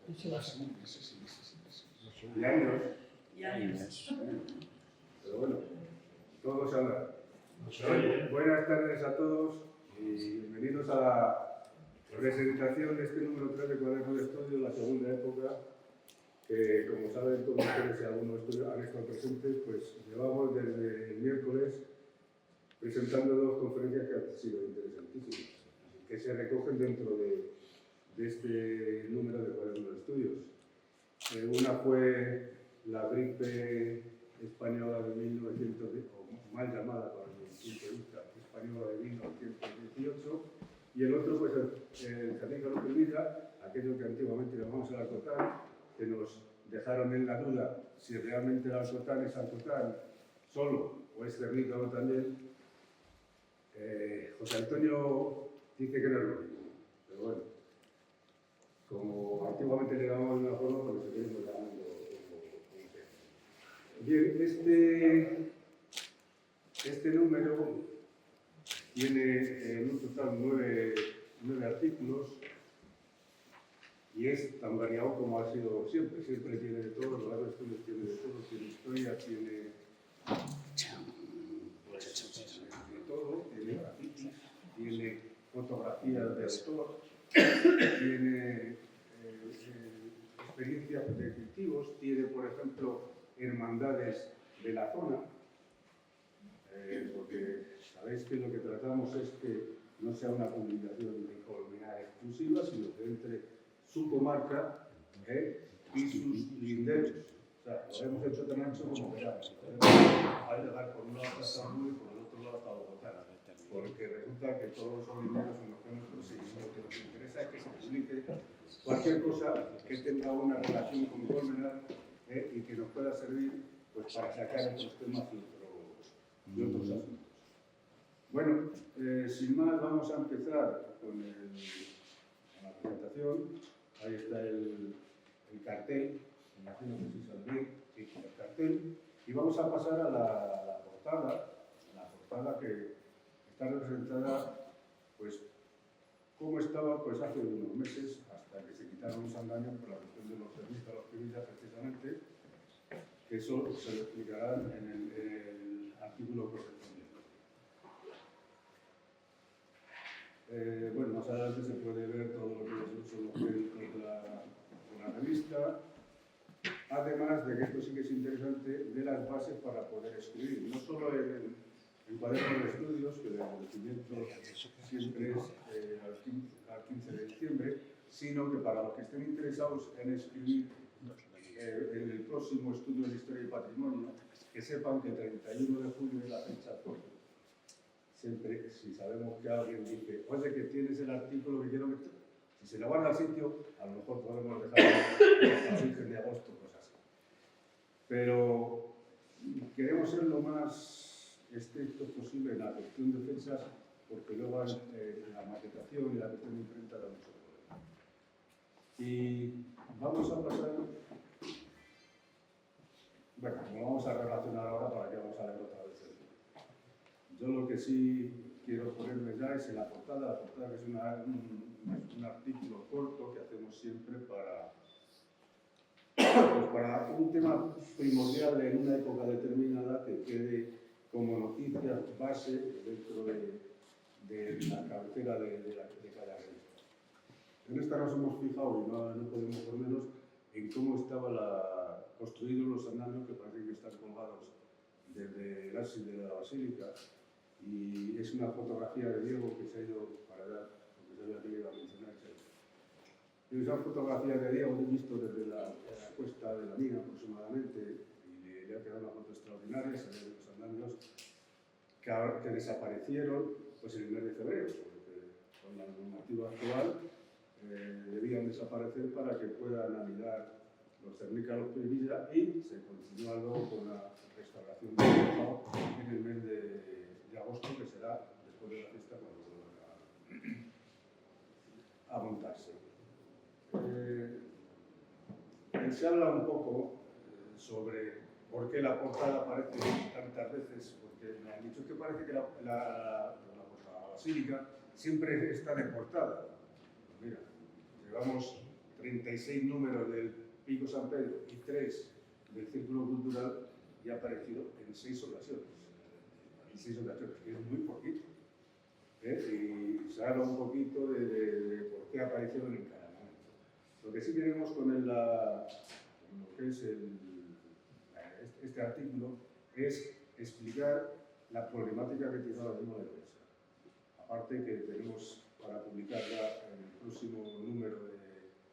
Y años. Y años. Pero bueno, todo se habla. Buenas tardes a todos y bienvenidos a la presentación de este número 3 de Cuaderno de Estudio, la segunda época, que como saben todos ustedes y algunos han estado presentes, pues llevamos desde el miércoles presentando dos conferencias que han sido interesantísimas, que se recogen dentro de este número de Cuaderno de Estudios. Una fue la gripe española de 1910, o mal llamada para mi punto de vista, española de 1918, y el otro, pues, el Jardín López Villa, aquello que antiguamente llamamos el Alcotán, que nos dejaron en la duda si realmente el Alcotán es Alcotán solo o es Cernícalo también. José Antonio dice que no es lo mismo, pero bueno, como antiguamente le llamamos de una forma, pues seguimos llamando como sea. Bien, este número tiene en un total 9 artículos y es tan variado como ha sido siempre. Siempre tiene de todo, los varios estudios tiene de todo, tiene historia, tiene de todo, tiene grafitis, tiene fotografías de autor, tiene experiencias de cultivos, tiene, por ejemplo, hermandades de la zona, porque sabéis que lo que tratamos es que no sea una publicación de Colmenar exclusiva, sino que entre su comarca y sus linderos. O sea, lo hemos hecho tan ancho como queramos. Hay que dar por un lado hasta Salud y por el otro lado hasta Bogotá, porque resulta que todos los linderos son los que nosotros seguimos. Lo que nos interesa es que se publique cualquier cosa que tenga una relación con Colmenar y que nos pueda servir, pues, para sacar otros temas y otros asuntos. Bueno, sin más, vamos a empezar con la presentación. Ahí está el cartel, imagino que sí saldrá, sí, el cartel. Y vamos a pasar a la portada que está representada, pues, cómo estaba, pues, hace unos meses, hasta que se quitaron los andamios por la cuestión de los servicios a los civiles, precisamente, que eso se lo explicarán en el artículo correspondiente. Bueno, más adelante se puede ver todo lo que son los créditos de la revista, además de que esto sí que es interesante, de las bases para poder escribir, no solo en Cuaderno de Estudios, que el vencimiento siempre es al 15 de diciembre, sino que para los que estén interesados en escribir en el próximo estudio de Historia y Patrimonio, que sepan que el 31 de julio es la fecha tope. Siempre, si sabemos que alguien dice, oye, que tienes el artículo que quiero meter, si se lo guarda al sitio, a lo mejor podemos dejarlo hasta el 15 de agosto, cosas así. Pero queremos ser lo más estrictos posible en la cuestión de fechas, porque luego la maquetación y la cuestión de imprenta da mucho problema. Y vamos a pasar. Bueno, lo vamos a relacionar ahora para que vamos a leer otra vez. Yo lo que sí quiero ponerme ya es en la portada que es un artículo corto que hacemos siempre para un tema primordial en una época determinada que quede como noticia base dentro de la cabecera de cada revista. En esta nos hemos fijado, y no podemos por menos, en cómo estaban construidos los andamios, que parecen que están colgados desde el ábside de la basílica, y es una fotografía de Diego que se ha ido para allá, porque sabía que le iba a mencionar. Y esa fotografía de Diego he visto desde la cuesta de la mina aproximadamente, y le ha quedado una foto extraordinaria, se ven los andamios que desaparecieron pues en el mes de febrero, porque con la normativa actual debían desaparecer para que puedan anidar los cernícalos Villa, y se continúa luego con la restauración del trabajo en el mes de agosto, que será después de la fiesta cuando vuelvan a montarse. Se habla un poco sobre por qué la portada aparece tantas veces, porque me han dicho que parece que la basílica siempre está de portada. Mira, llevamos 36 números del Pico San Pedro y 3 del Círculo Cultural, y ha aparecido en 6 ocasiones. En 6 ocasiones, que es muy poquito. Y se habla un poquito de por qué apareció en cada momento. Lo que sí tenemos con lo que es este artículo es explicar la problemática que tiene ahora mismo la Iglesia. Aparte que tenemos para publicar ya en el próximo número de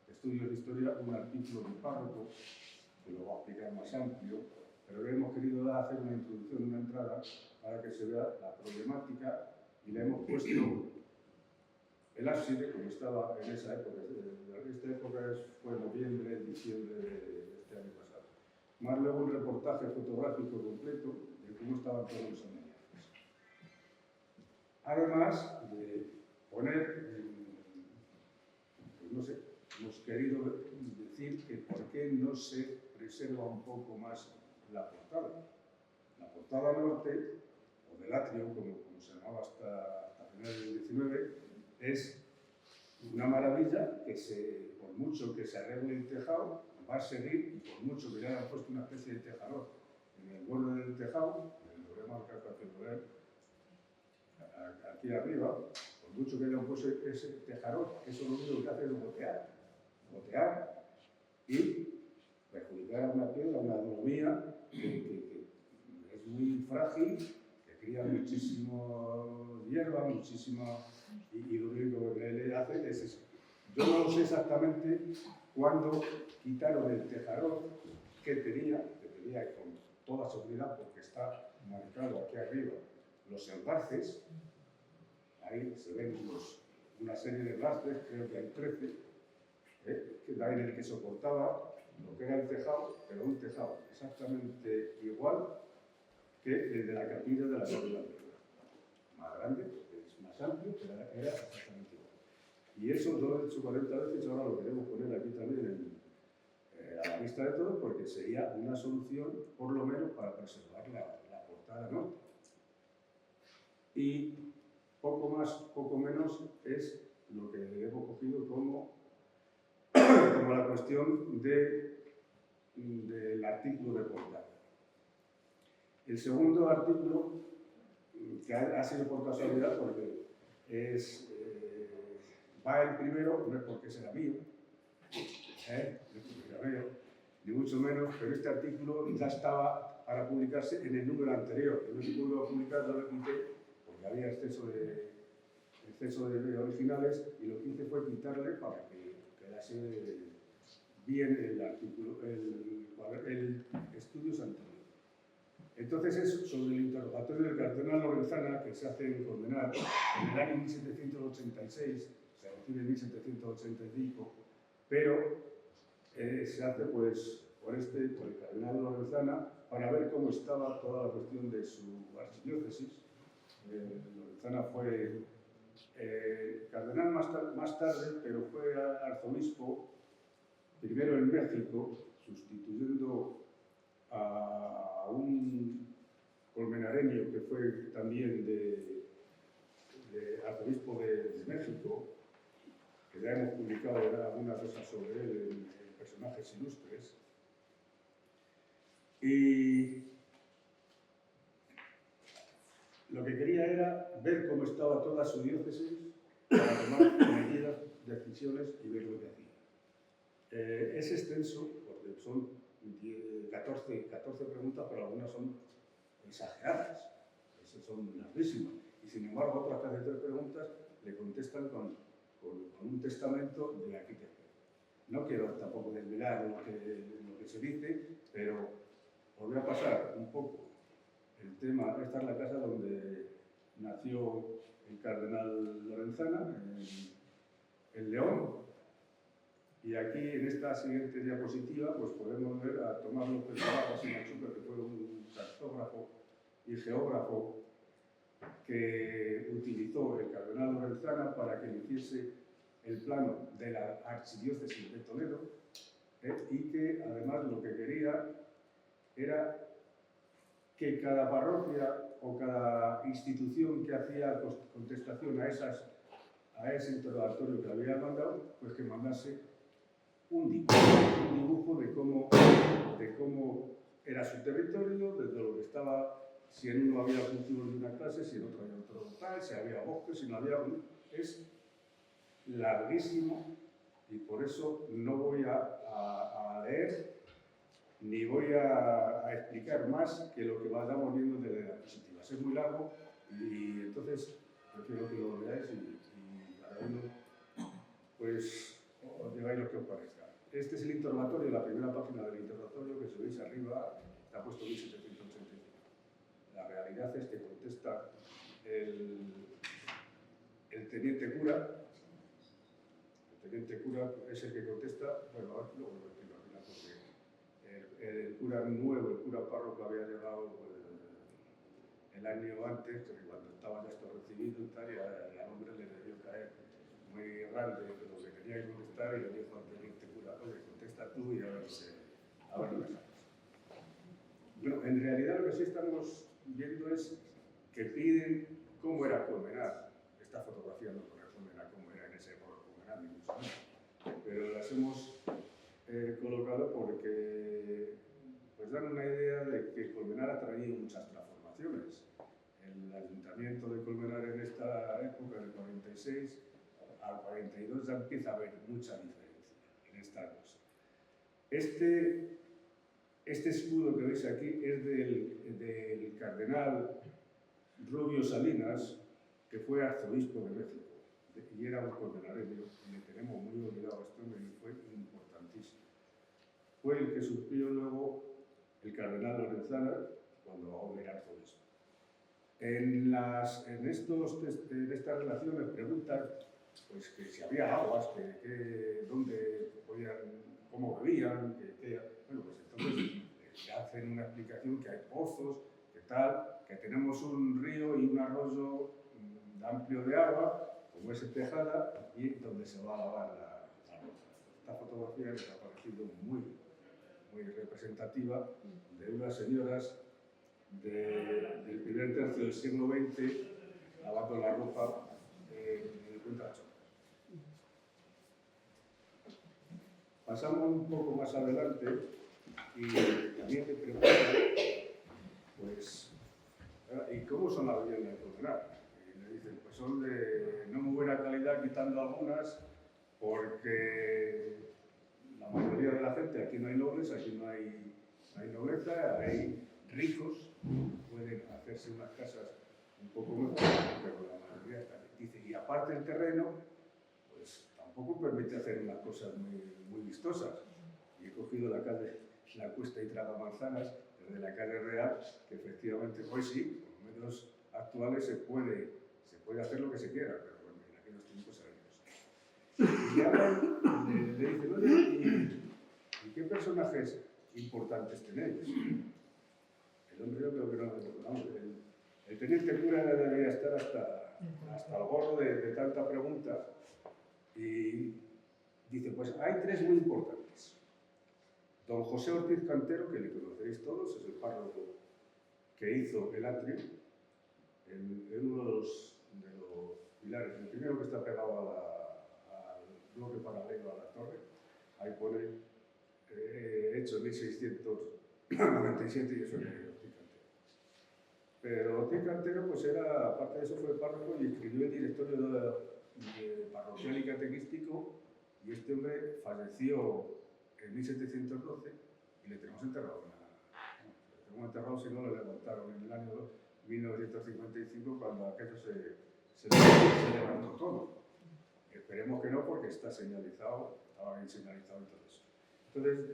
Estudios de Historia un artículo del párroco que lo va a explicar más amplio, pero le hemos querido hacer una introducción, una entrada, para que se vea la problemática, y le hemos puesto el ábside como estaba en esa época. Esta época fue noviembre, diciembre de este año pasado. Más luego un reportaje fotográfico completo de cómo estaban todos los amenazas. Además de poner, pues no sé, hemos querido decir que por qué no se preserva un poco más la portada. La portada norte, o del atrio, como se llamaba hasta finales del 19, es una maravilla que por mucho que se arregle el tejado, va a seguir, y por mucho que le hayan puesto una especie de tejador en el borde del tejado, lo voy a marcar para que lo vean, aquí arriba, por mucho que le hayan puesto ese tejador, eso lo único que hace es gotear y perjudicar a una piedra, una agronomía que es muy frágil, que cría muchísimo hierba, y lo único que le hace es eso. Yo no sé exactamente cuándo quitaron el tejador que tenía con toda seguridad, porque está marcado aquí arriba los embalses, ahí se ven una serie de lastres, creo que hay 13, que en el que soportaba lo que era el tejado, pero un tejado exactamente igual que el de la capilla de la Sagrada Familia. Más grande, es más amplio, pero era exactamente igual. Y eso lo he hecho 40 veces, ahora lo queremos poner aquí también a la vista de todos, porque sería una solución, por lo menos, para preservar la portada norte. Y poco más, poco menos, es lo que hemos cogido como la cuestión del artículo de portada. El segundo artículo, que ha sido por casualidad, porque va el primero, no es porque sea mío, ni mucho menos, pero este artículo ya estaba para publicarse en el número anterior. El número que pudo publicar lo quité porque había exceso de originales, y lo que hice fue quitarle para que quedase bien el artículo, el estudios anterior. Entonces es sobre el interrogatorio del cardenal Lorenzana, que se hace en Colmenar en el año 1786, se recibe en 1785, pero se hace pues por el cardenal Lorenzana, para ver cómo estaba toda la cuestión de su archidiócesis. Lorenzana fue cardenal más tarde, pero fue arzobispo primero en México, sustituyendo a un colmenareño que fue también de arzobispo de México, que ya hemos publicado algunas cosas sobre él en Personajes Ilustres. Y lo que quería era ver cómo estaba toda su diócesis para tomar medidas, decisiones y ver lo que hacía. Es extenso, porque son 14 preguntas, pero algunas son exageradas, esas son larguísimas. Y sin embargo, otras 3 preguntas le contestan con un testamento de arquitecto. No quiero tampoco desvelar lo que se dice, pero os voy a pasar un poco el tema. Esta es la casa donde nació el cardenal Lorenzana, en León. Y aquí, en esta siguiente diapositiva, pues podemos ver a Tomás López Barajas y Machuca, que fue un cartógrafo y geógrafo que utilizó el cardenal Lorenzana para que hiciese el plano de la archidiócesis de Toledo, y que además lo que quería era que cada parroquia o cada institución que hacía contestación a ese interrogatorio que había mandado, pues que mandase un dibujo de cómo era su territorio, de lo que estaba, si en uno había cultivos de una clase, si en otro había otro tal, si había bosques, si no había... Es larguísimo y por eso no voy a leer ni voy a explicar más que lo que vayamos viendo de las diapositivas. Es muy largo y entonces prefiero que lo leáis y cada uno pues os digáis lo que os parezca. Este es el interrogatorio, la primera página del interrogatorio que si veis arriba está puesto 1785. La realidad es que contesta el teniente cura. El teniente cura es el que contesta, bueno, ahora luego lo explico al final porque el cura nuevo, el cura párroco había llegado el año antes, cuando estaba ya esto recibido y tal, y al hombre le debió caer muy grande lo que tenía que contestar y le dijo al teniente cura, oye, contesta tú y a ver lo que sacas. Bueno, en realidad lo que sí estamos viendo es que piden cómo era Colmenar. Esta fotografía no pone Colmenar cómo era en ese época Colmenar, ni mucho menos. Pero las hemos colocado porque pues dan una idea de que Colmenar ha traído muchas transformaciones. El ayuntamiento de Colmenar en esta época, del 46 al 42, ya empieza a haber mucha diferencia en esta cosa. Este escudo que veis aquí es del cardenal Rubio Salinas, que fue arzobispo de México, y era un colmenareño, y le tenemos muy olvidado a este hombre, y fue importantísimo. Fue el que suplió luego el cardenal Lorenzana cuando aún era arzobispo. En estas relaciones preguntan pues, que si había aguas, dónde podían, cómo bebían, bueno, pues entonces le hacen una explicación que hay pozos, que tal, que tenemos un río y un arroyo amplio de agua, como es Tejada, y donde se va a lavar la ropa. Esta fotografía les ha parecido muy representativa de unas señoras del primer tercio del siglo XX lavando la ropa en el puente de la Chocas. Pasamos un poco más adelante y también te preguntan, pues, ¿y cómo son las viviendas de Colmenar? Y le dicen, pues son de no muy buena calidad, quitando algunas, porque la mayoría de la gente, aquí no hay nobles, aquí no hay nobleza, hay ricos, pueden hacerse unas casas un poco mejor, pero la mayoría está. Dice, y aparte el terreno, pues tampoco permite hacer unas cosas muy vistosas. Y he cogido la Cuesta y Traga Manzanas, desde la calle Real, que efectivamente hoy sí, con los medios actuales se puede hacer lo que se quiera, pero bueno, en aquellos tiempos era menos. Y ahora le dicen, oye, ¿y qué personajes importantes tenéis? El hombre, yo creo que no, el teniente cura debería estar hasta el gorro de tanta pregunta. Y dice, pues hay tres muy importantes. Don José Ortiz Cantero, que le conoceréis todos, es el párroco que hizo el atrio, en uno de los pilares, el primero que está pegado al bloque paralelo a la torre, ahí pone hecho en 1697 y eso es Ortiz Cantero. Pero Ortiz Cantero, pues era, aparte de eso, fue párroco y escribió el directorio parroquial y catequístico, y este hombre falleció en 1712 y le tenemos enterrado. Le tenemos enterrado, si no lo levantaron en el año 1955, cuando aquello se levantó todo. Esperemos que no, porque está señalizado, estaba bien señalizado y todo eso. Entonces,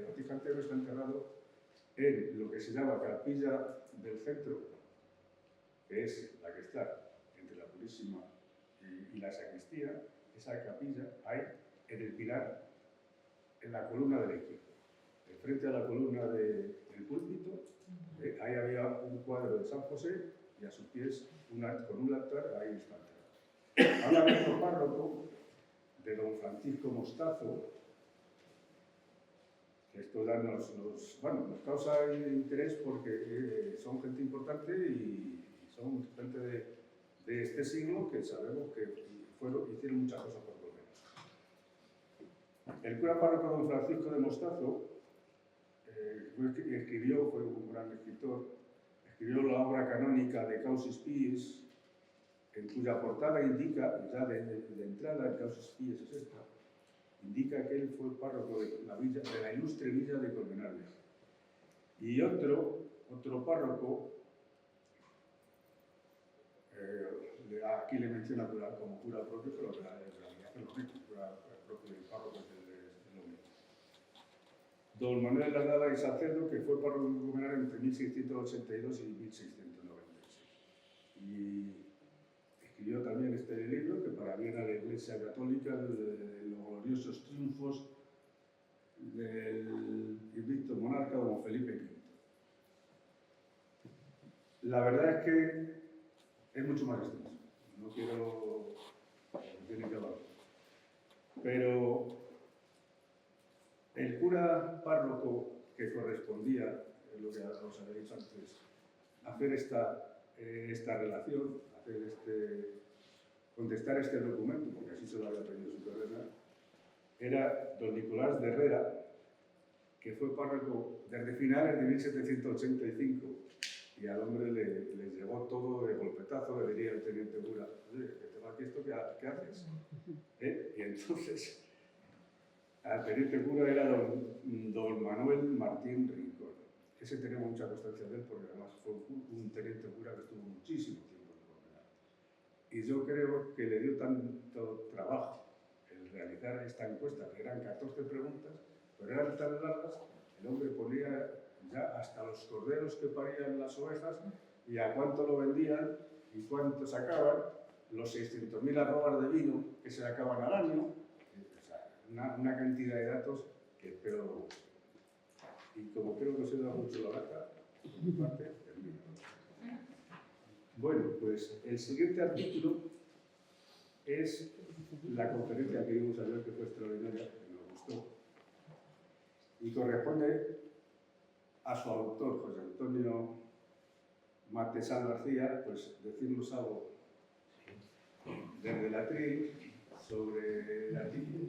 Ortiz Cantero está enterrado en lo que se llama Capilla del Centro, que es la que está entre la Purísima y la sacristía. Esa capilla hay en el pilar, en la columna de la izquierda. Frente a la columna del púlpito, ahí había un cuadro de San José y a sus pies con un altar, ahí está enterrado. Ahora mismo párroco de don Francisco Mostazo, que esto nos causa interés porque son gente importante y son gente de este siglo que sabemos que hicieron muchas cosas por Colmenar. El cura párroco don Francisco de Mostazo fue un gran escritor, escribió la obra canónica de Causis Pies, en cuya portada indica, ya de entrada, el Causis Pies es esta, indica que él fue párroco de la ilustre villa de Colmenar Viejo. Y otro párroco, aquí le menciona como cura propio, pero en realidad es lo mismo, cura propio del párroco es lo mismo. Don Manuel Ladada y Salcedo, que fue párroco de Colmenar entre 1682 y 1696. Y escribió también este libro, que para bien a la Iglesia Católica, de los gloriosos triunfos del invicto monarca don Felipe V. La verdad es que es mucho más extenso. No quiero... tiene que hablar. Pero el cura párroco que correspondía, es lo que os había dicho antes, hacer esta relación, contestar este documento, porque así se lo había pedido su carrera, era don Nicolás de Herrera, que fue párroco desde finales de 1785, y al hombre le llevó todo de golpetazo, le diría el teniente cura, oye, que te va aquí esto, ¿qué haces? Y entonces, al teniente cura era don Manuel Martín Rincón. Ese tenemos mucha constancia de él, porque además fue un teniente cura que estuvo muchísimo tiempo en Colmenar. Y yo creo que le dio tanto trabajo el realizar esta encuesta, que eran 14 preguntas, pero eran tan largas, el hombre ponía ya hasta los corderos que parían las ovejas y a cuánto lo vendían y cuánto sacaban, los 600.000 arrobas de vino que se acaban al año, o sea, una cantidad de datos que espero. Y como creo que os he dado mucho la lata, por mi parte, termino. Bueno, pues el siguiente artículo es la conferencia que vimos ayer, que fue extraordinaria, que nos gustó, y corresponde a su autor, José Antonio Matesal García, pues decirnos algo desde el atril sobre el artículo.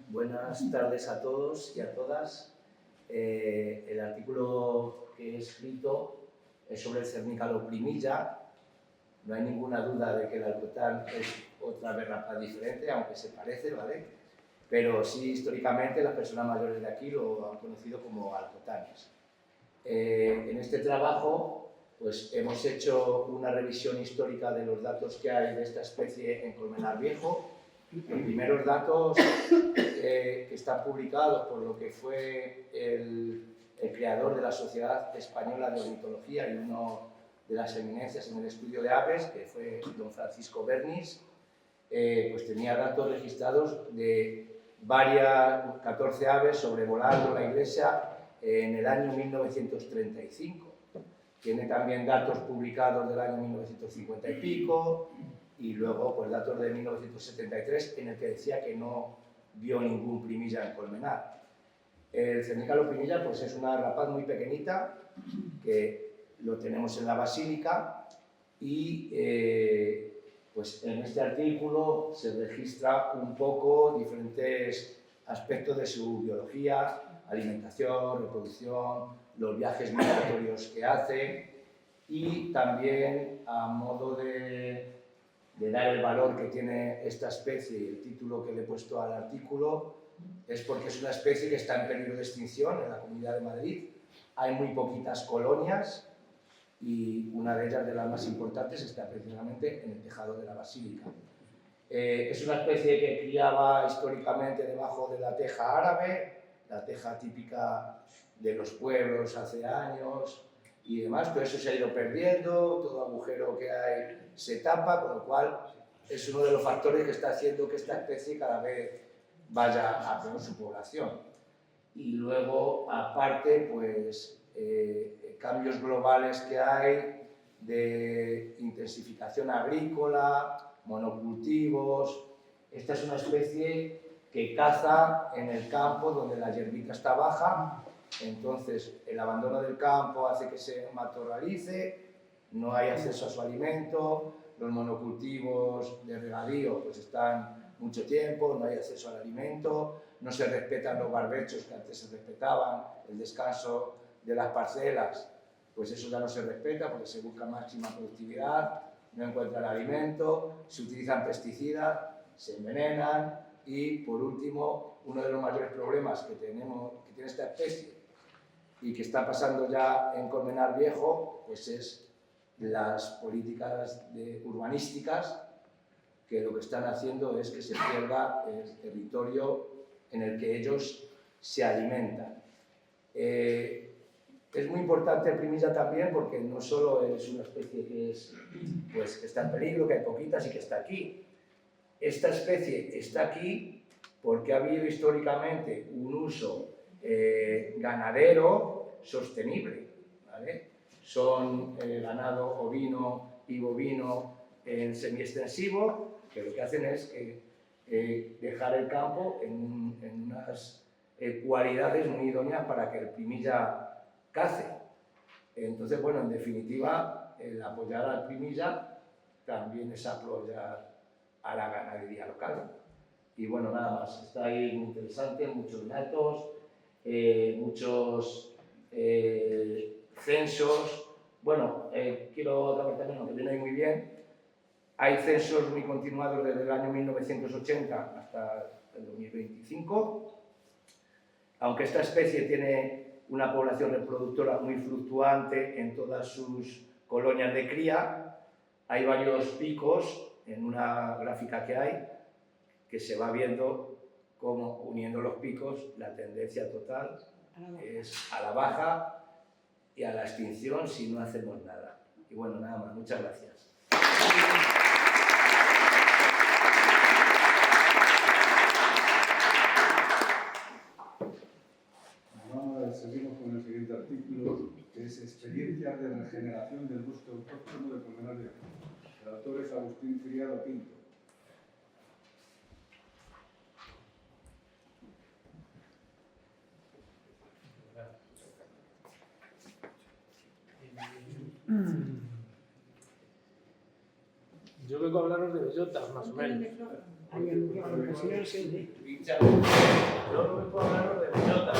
Buenas tardes a todos y a todas. El artículo que he escrito es sobre el cernícalo primilla. No hay ninguna duda de que el alcotán es otra berrapa diferente, aunque se parece, ¿vale? Pero sí, históricamente, las personas mayores de aquí lo han conocido como alcotanes. En este trabajo, pues hemos hecho una revisión histórica de los datos que hay de esta especie en Colmenar Viejo. Los primeros datos que están publicados por lo que fue el creador de la Sociedad Española de Ornitología y uno de las eminencias en el estudio de aves, que fue don Francisco Bernis, pues tenía datos registrados de 14 aves sobrevolando la iglesia en el año 1935. Tiene también datos publicados del año 1950 y pico, y luego pues datos de 1973 en el que decía que no vio ningún primilla en Colmenar. El cernícalo primilla pues es una rapaz muy pequeñita que lo tenemos en la basílica y pues en este artículo se registra un poco diferentes aspectos de su biología, alimentación, reproducción, los viajes migratorios que hace y también a modo de dar el valor que tiene esta especie y el título que le he puesto al artículo es porque es una especie que está en peligro de extinción en la Comunidad de Madrid. Hay muy poquitas colonias y una de ellas, de las más importantes, está precisamente en el tejado de la basílica. Es una especie que criaba históricamente debajo de la teja árabe, la teja típica de los pueblos hace años y demás, pero eso se ha ido perdiendo, todo agujero que hay se tapa, con lo cual es uno de los factores que está haciendo que esta especie cada vez vaya a peor su población. Y luego, aparte, pues cambios globales que hay de intensificación agrícola, monocultivos. Esta es una especie que caza en el campo donde la hierbita está baja, entonces el abandono del campo hace que se matorralice no hay acceso a su alimento, los monocultivos de regadío pues están mucho tiempo, no hay acceso al alimento, no se respetan los barbechos que antes se respetaban, el descanso de las parcelas, pues eso ya no se respeta porque se busca máxima productividad, no encuentran alimento, se utilizan pesticidas, se envenenan y, por último, uno de los mayores problemas que tiene esta especie y que está pasando ya en Colmenar Viejo, pues es las políticas urbanísticas que lo que están haciendo es que se pierda el territorio en el que ellos se alimentan. Es muy importante el primilla también porque no solo es una especie que pues, que está en peligro, que hay poquitas y que está aquí. Esta especie está aquí porque ha habido históricamente un uso ganadero sostenible, ¿vale? Son ganado ovino y bovino en semiextensivo, que lo que hacen es dejar el campo en unas cualidades muy idóneas para que el primilla cace. Entonces, bueno, en definitiva, el apoyar al primilla también es apoyar a la ganadería local. Y bueno, nada más, está ahí muy interesante, muchos datos, muchos censos. Bueno, quiero comentar que viene ahí muy bien. Hay censos muy continuados desde el año 1980 hasta el 2025. Aunque esta especie tiene una población reproductora muy fluctuante en todas sus colonias de cría, hay varios picos en una gráfica que hay, que se va viendo cómo, uniendo los picos, la tendencia total es a la baja y a la extinción si no hacemos nada. Y bueno, nada más. Muchas gracias. Seguimos con el siguiente artículo, que es Experiencias de regeneración del bosque autóctono de Colmenar Viejo. El autor es Agustín Criado Pinto. Yo vengo a hablaros de bellotas, más o menos. Yo vengo a hablaros de bellotas,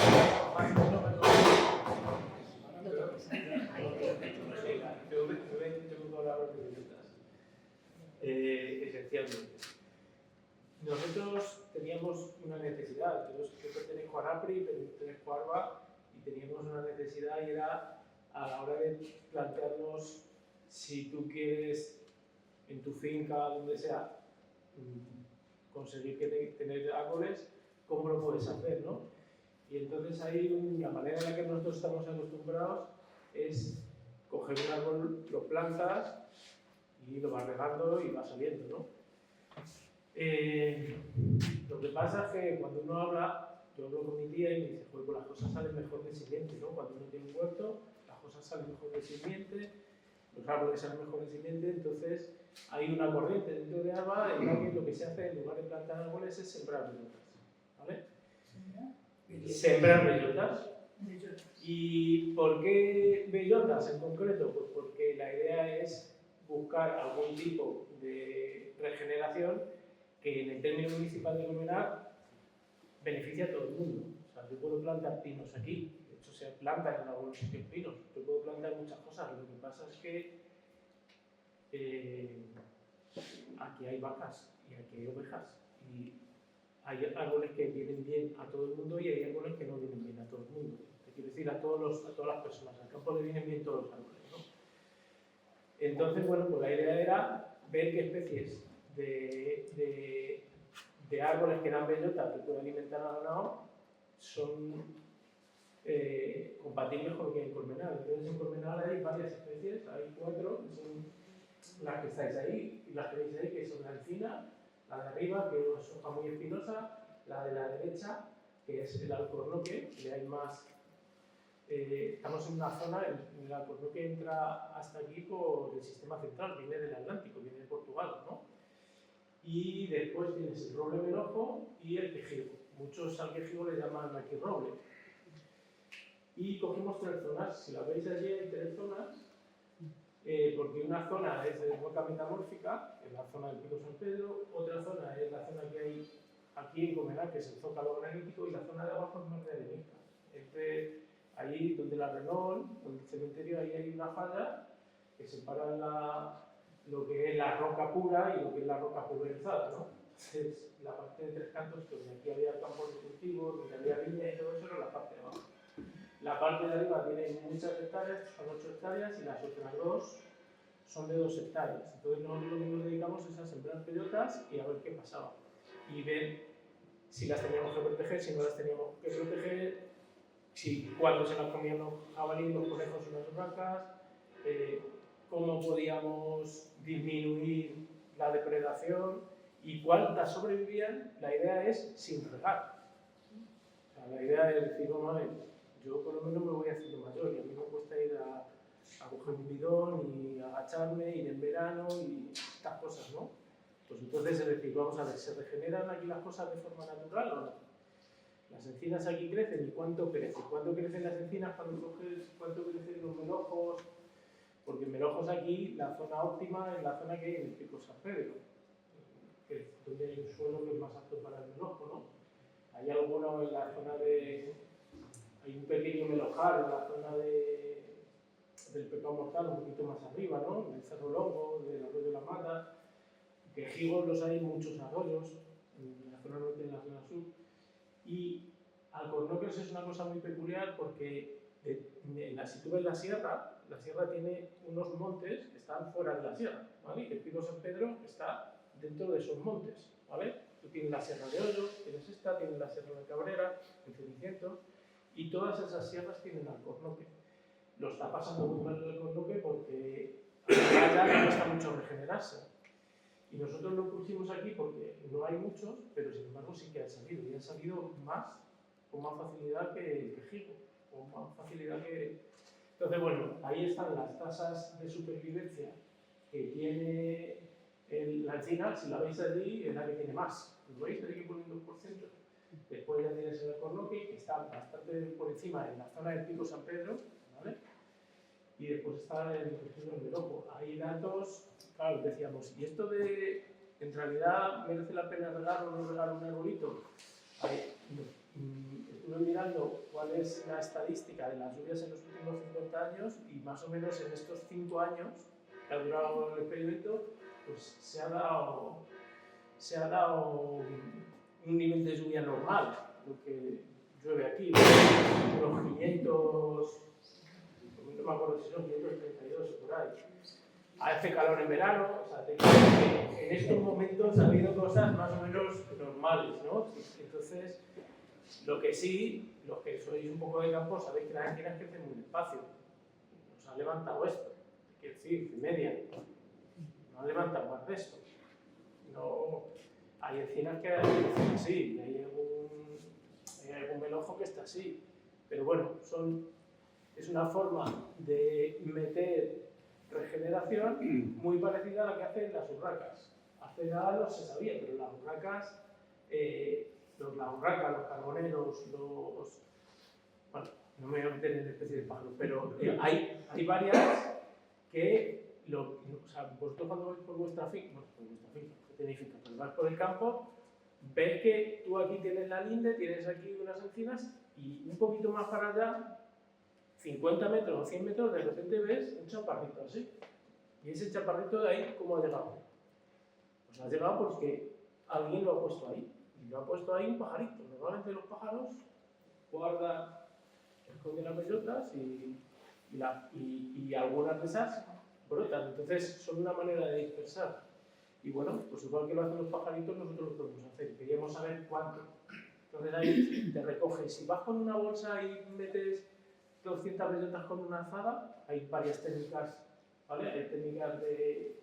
más o menos. Yo vengo a hablaros de bellotas. Esencialmente. Nosotros teníamos una necesidad. Yo pertenezco a NAPRI, pertenezco a ARBA, y teníamos una necesidad y era a la hora de plantearnos si tú quieres en tu finca, donde sea, conseguir tener árboles, ¿cómo lo puedes hacer, no? Y entonces ahí la manera en la que nosotros estamos acostumbrados es coger un árbol, lo plantas y lo vas regando y va saliendo, ¿no? Lo que pasa es que cuando uno habla, yo hablo con mi tía y me dice, pues las cosas salen mejor de simiente, ¿no? Cuando uno tiene un huerto, las cosas salen mejor de simiente, los árboles salen mejor de simiente, entonces hay una corriente dentro de ARBA y lo que se hace en lugar de plantar árboles es sembrar bellotas, ¿vale? Sembrar bellotas. ¿Y por qué bellotas en concreto? Pues porque la idea es buscar algún tipo de regeneración que en el término municipal de Colmenar beneficia a todo el mundo. O sea, yo puedo plantar pinos aquí, de hecho se plantan en algunos sitios pinos, yo puedo plantar muchas cosas, lo que pasa es que aquí hay vacas y aquí hay ovejas y hay árboles que vienen bien a todo el mundo y hay árboles que no vienen bien a todo el mundo. Te quiero decir a todas las personas, al campo le vienen bien todos los árboles, ¿no? Entonces, bueno, pues la idea era ver qué especies de árboles que dan bellota que pueden alimentar al ganado son compatibles con lo que hay en Colmenar. Entonces en Colmenar hay varias especies, hay 4, que son las que estáis ahí y las que veis ahí, que son la encina, la de arriba, que es hoja muy espinosa, la de la derecha, que es el alcornoque, que hay más. Estamos en una zona, el alcornoque entra hasta aquí por el sistema central, viene del Atlántico, viene de Portugal, ¿no? Y después tienes el roble menojo y el quejigo. Muchos al quejigo le llaman aquí roble. Y cogimos 3 zonas, si la veis allí hay 3 zonas. porque una zona es de roca metamórfica, que es la zona del Pico San Pedro, otra zona es la zona que hay aquí en Comená, que es el zócalo granítico, y la zona de abajo es más de arenisca. Allí donde la Renault, donde el cementerio, ahí hay una falla que separa lo que es la roca pura y lo que es la roca pulverizada, ¿no? Entonces, la parte de Tres Cantos, donde aquí había campos de cultivo, donde había viña y todo eso, era la parte de abajo. La parte de arriba tiene muchas hectáreas, son 8 hectáreas, y las otras 2 son de 2 hectáreas. Entonces, nosotros lo que nos dedicamos es a sembrar pelotas y a ver qué pasaba. Y ver si las teníamos que proteger, si no las teníamos que proteger, cuándo se las comían los jabalíes, los conejos y las urracas, cómo podíamos disminuir la depredación y cuántas sobrevivían. La idea es sin regar. O sea, la idea es decir, vamos a ver, yo por lo menos me voy haciendo mayor y a mí me cuesta ir a coger un bidón y agacharme, ir en verano y estas cosas, ¿no? Pues entonces es decir, vamos a ver, ¿se regeneran aquí las cosas de forma natural o no? Las encinas aquí crecen, ¿y cuánto crecen? ¿Cuánto crecen las encinas cuando coges? ¿Cuánto crecen los melojos? Porque melojos aquí, la zona óptima es la zona que hay en el Pico San Pedro, que es donde hay un suelo que es más apto para el melojo, ¿no? Hay alguno en la zona de... Hay un pequeño melojar en la zona del Pecado Mortal, un poquito más arriba, ¿no? Del Cerro Longo, del Arroyo de la Mata. Quejigos los hay en muchos arroyos, en la zona norte y en la zona sur. Y Alcornoques es una cosa muy peculiar porque si tú ves la sierra tiene unos montes que están fuera de la sierra, ¿vale? Y el Pico San Pedro está dentro de esos montes, ¿vale? Tú tienes la Sierra de Hoyo, tienes la Sierra de Cabrera, el Ceniciento, y todas esas sierras tienen alcornoque. Lo está pasando muy mal el alcornoque porque ya le cuesta mucho regenerarse. Y nosotros lo pusimos aquí porque no hay muchos, pero sin embargo sí que han salido. Y han salido con más facilidad que el quejigo, con más facilidad que... Entonces, bueno, ahí están las tasas de supervivencia que tiene la encina. Si la veis allí, es la que tiene más. ¿Lo veis? Hay que poner un 2%. Después ya tienes el alcornoque, que está bastante por encima en la zona del Pico San Pedro, ¿vale? Y después está el región del melojo. Hay datos, claro, decíamos, ¿y esto en realidad merece la pena regar o no regar un arbolito? Estuve mirando cuál es la estadística de las lluvias en los últimos 50 años y más o menos en estos 5 años que ha durado el experimento, pues se ha dado un nivel de lluvia normal, lo que llueve aquí, unos 500... no me acuerdo si son 532 o por ahí. Hace calor en verano, o sea, en estos momentos ha habido cosas más o menos normales, ¿no? Entonces, lo que sí, los que sois un poco de campo, sabéis que las encinas crecen muy despacio. Nos ha levantado esto, quiero decir, de media. No han levantado más de esto. No, hay encinas que crecen así, y hay algún melojo que está así. Pero bueno, es una forma de meter regeneración muy parecida a la que hacen las urracas. Hace nada no se sabía, pero las urracas, los carboneros, bueno, no me voy a meter en especies de pájaros, pero hay varias que, o sea, vosotros cuando vais por vuestra finca, que tenéis finca, pero vais por el campo, ves que tú aquí tienes la linde, tienes aquí unas encinas y un poquito más para allá, 50 metros o 100 metros, de repente ves un chaparrito así. Y ese chaparrito de ahí, ¿cómo ha llegado? Pues ha llegado porque alguien lo ha puesto ahí. Y lo ha puesto ahí un pajarito. Normalmente los pájaros esconden las bellotas y algunas de esas brotan. Entonces son una manera de dispersar. Y bueno, pues igual que lo hacen los pajaritos, nosotros lo podemos hacer. Queríamos saber cuánto. Entonces ahí te recoges. Si vas con una bolsa y metes 200 bellotas con una azada, hay varias técnicas, ¿vale? Hay técnicas de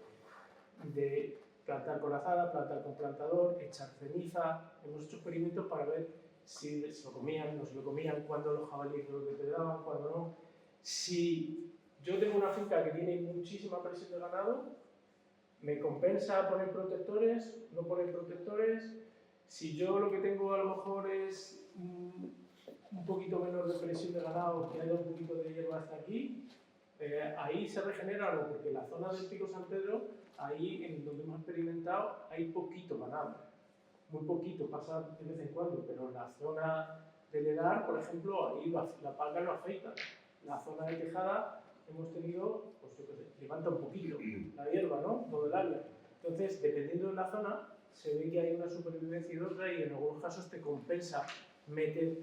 plantar con azada, plantar con plantador, echar ceniza. Hemos hecho experimentos para ver si se lo comían, no se lo comían, cuándo los jabalíes lo depredaban, cuándo no. Si yo tengo una finca que tiene muchísima presión de ganado, me compensa poner protectores, no poner protectores. Si yo lo que tengo a lo mejor es un poquito menos de presión de ganado, que haya un poquito de hierba hasta aquí, ahí se regenera algo, porque en la zona del Pico San Pedro, ahí en donde hemos experimentado, hay poquito ganado. Muy poquito, pasa de vez en cuando, pero en la zona del Edar, por ejemplo, ahí la palga no afecta. La zona de Tejada hemos tenido, pues yo qué sé, levanta un poquito la hierba, ¿no? Todo el área. Entonces, dependiendo de la zona, se ve que hay una supervivencia y otra, y en algunos casos te compensa meter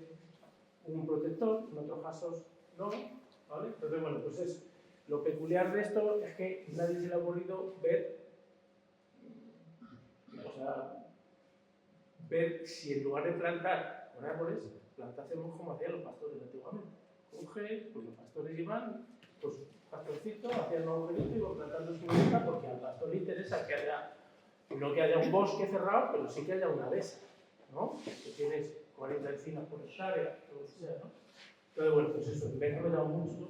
un protector, en otros casos no, ¿vale? Entonces, bueno, pues es lo peculiar de esto es que nadie se le ha ocurrido ver si en lugar de plantar con árboles, plantásemos como hacían los pastores antiguamente. Coges, pues los pastores iban, pues pastorcito, hacían un agujerito y iban plantando su vivienda, porque al pastor le interesa que haya, no que haya un bosque cerrado, pero sí que haya una dehesa, ¿no? Que tienes 40 encinas por hectárea, lo que sea, ¿no? Entonces, bueno, pues eso, me he enrollado mucho.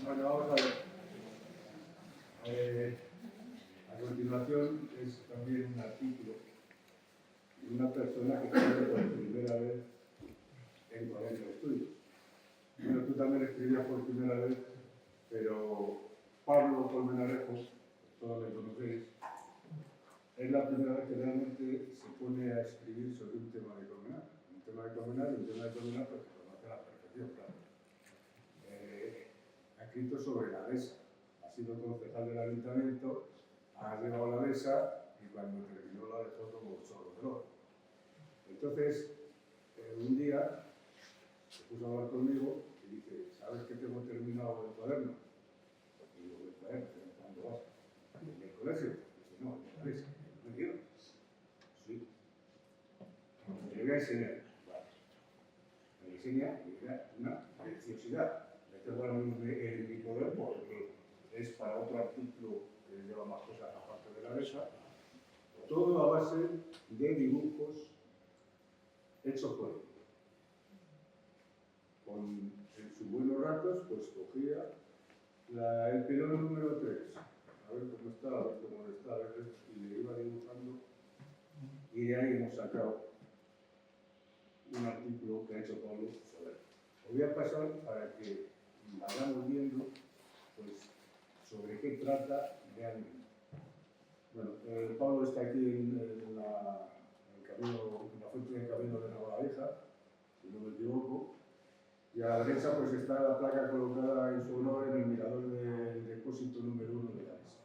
Bueno, vamos a ver. A continuación es también un artículo de una persona que escribe por primera vez en 40 estudios. Bueno, tú también escribías por primera vez, pero Pablo Colmenarejo, todos le conocéis, es la primera vez que realmente se pone a escribir sobre un tema de Colmenar. Un tema de Colmenar y un tema de Colmenar porque se conoce a la perfección, claro. Ha escrito sobre la dehesa. Ha sido concejal del ayuntamiento, ha llevado la dehesa y cuando terminó la dejó como solo de oro. Entonces, un día se puso a hablar conmigo y dice, ¿sabes que tengo terminado el cuaderno? Y digo, ¿el cuaderno? ¿Cuándo vas? ¿En el colegio? Dice, no, en la dehesa. ¿Me quiero? Sí. Le voy a enseñar. Vale. Me enseña y era una preciosidad. Me tengo ahora mismo en mi poder porque es para otro artículo que lleva más cosas aparte de la dehesa. Todo a base de dibujos hechos por él. En sus buenos ratos, pues cogía el pilón número 3, a ver cómo está, a ver cómo está, a ver, y le iba dibujando, y de ahí hemos sacado un artículo que ha hecho Pablo sobre él. Os voy a pasar para que vayamos viendo, pues, sobre qué trata realmente. Bueno, Pablo está aquí en la fuente del camino de Navavieja, si no me equivoco. Y a la derecha pues está la placa colocada en su honor en el mirador del depósito número 1 de la dehesa.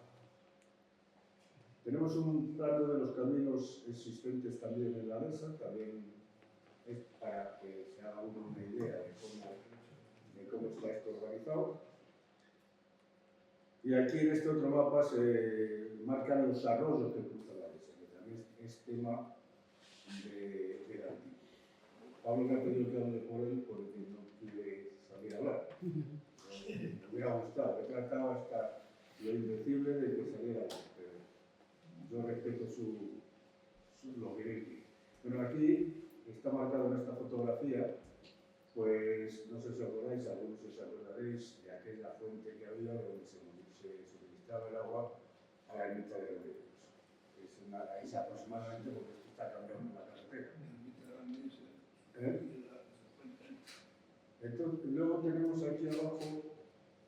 Tenemos un plano de los caminos existentes también en la dehesa, también es para que se haga uno una idea de cómo está esto organizado. Y aquí en este otro mapa se marcan los arroyos que cruzan la dehesa, que también es tema del artículo. Pablo me ha pedido que hable por él porque no quiere salir a hablar. Me hubiera gustado, he tratado hasta lo indecible de que saliera a hablar, pero yo respeto lo que dice. Bueno, aquí está marcado en esta fotografía, pues no sé si os acordáis, algunos os acordaréis de aquella fuente que había donde se suministraba el agua a la ermita de los Reyes. Es aproximadamente porque esto está cambiando la carretera. Entonces, luego tenemos aquí abajo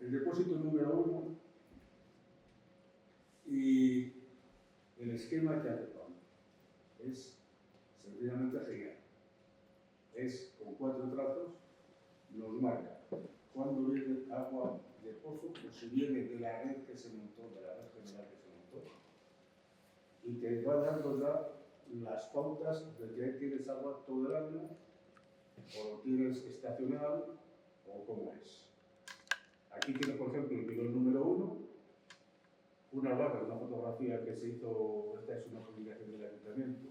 el depósito número 1 y el esquema que hace Pablo. Es sencillamente genial. Es con 4 trazos, nos marca cuando viene agua de pozo, pues si viene de la red que se montó, de la red general que se montó, y te va dando ya las pautas de que ahí tienes agua todo el año, o lo tienes estacional, o cómo es. Aquí tienes, por ejemplo, el pilón número 1, una vaca, una fotografía que se hizo, esta es una publicación del ayuntamiento,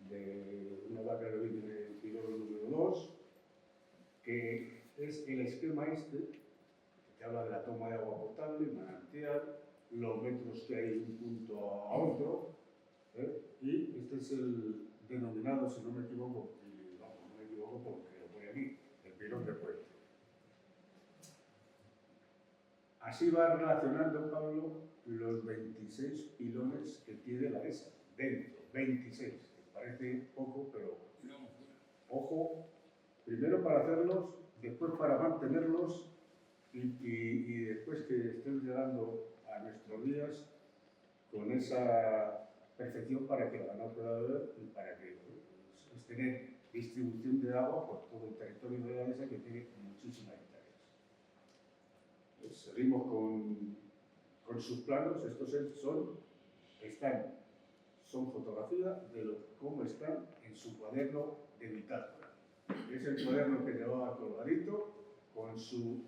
de una vaca que viene del pilón número 2, que es el esquema este, que habla de la toma de agua potable, manantial, los metros que hay de un punto a otro, y este es el denominado, si no me equivoco, no me equivoco porque lo pone aquí, el pilón de puente. Así va relacionando Pablo los 26 pilones que tiene la ESA, dentro, 26. Parece poco, pero ojo, primero para hacerlos, después para mantenerlos y después que estén llegando a nuestros días con esa perfección para que la ganado pueda beber y para que es tener distribución de agua por todo el territorio de la ESA, que tiene muchísimas hectáreas. Pues seguimos con sus planos. Estos son fotografías de cómo están en su cuaderno de bitácora. Es el cuaderno que llevaba colgadito con su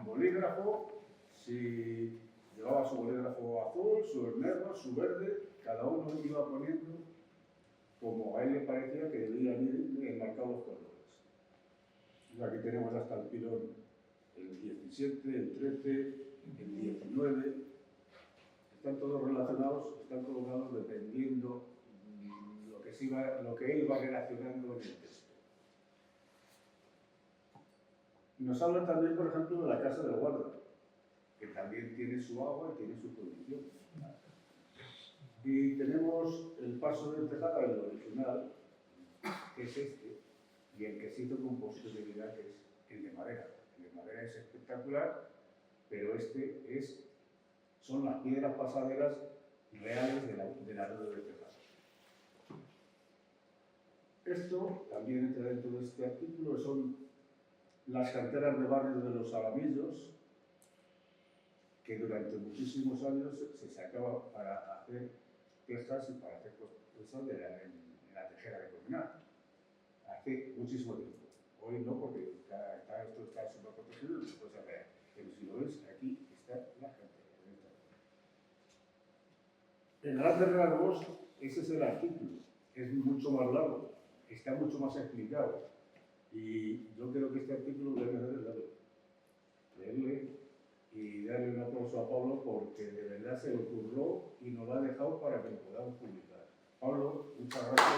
bolígrafo. Si llevaba su bolígrafo azul, su negro, su verde, cada uno iba poniendo como a él le parecía que debían ir enmarcados colores. Aquí tenemos hasta el pilón, el 17, el 13, el 19. Están todos relacionados, están colocados dependiendo lo que él va relacionando en el texto. Nos habla también, por ejemplo, de la casa del guarda, que también tiene su agua y tiene su condición. Y tenemos el paso de Tejada, el original, que es este, y el que se hizo con posterioridad, que es el de madera. El de madera es espectacular, pero son las piedras pasaderas reales de la rueda de Tejada. Esto también entra dentro de este artículo, son las canteras de barrios de los Alamillos, que durante muchísimos años se sacaba para hacer tejas y para hacer cosas en la tejera de Colmenar. Hace muchísimo tiempo. Hoy no, porque esto está súper protegido y no se puede saber. Pero si lo ves, aquí está la cantera. En grandes rasgos, ese es el artículo. Es mucho más largo, está mucho más explicado. Y yo creo que este artículo debe leerle y darle un aplauso a Pablo, porque de verdad se le ocurrió y nos lo ha dejado para que lo podamos publicar. Pablo, muchas gracias.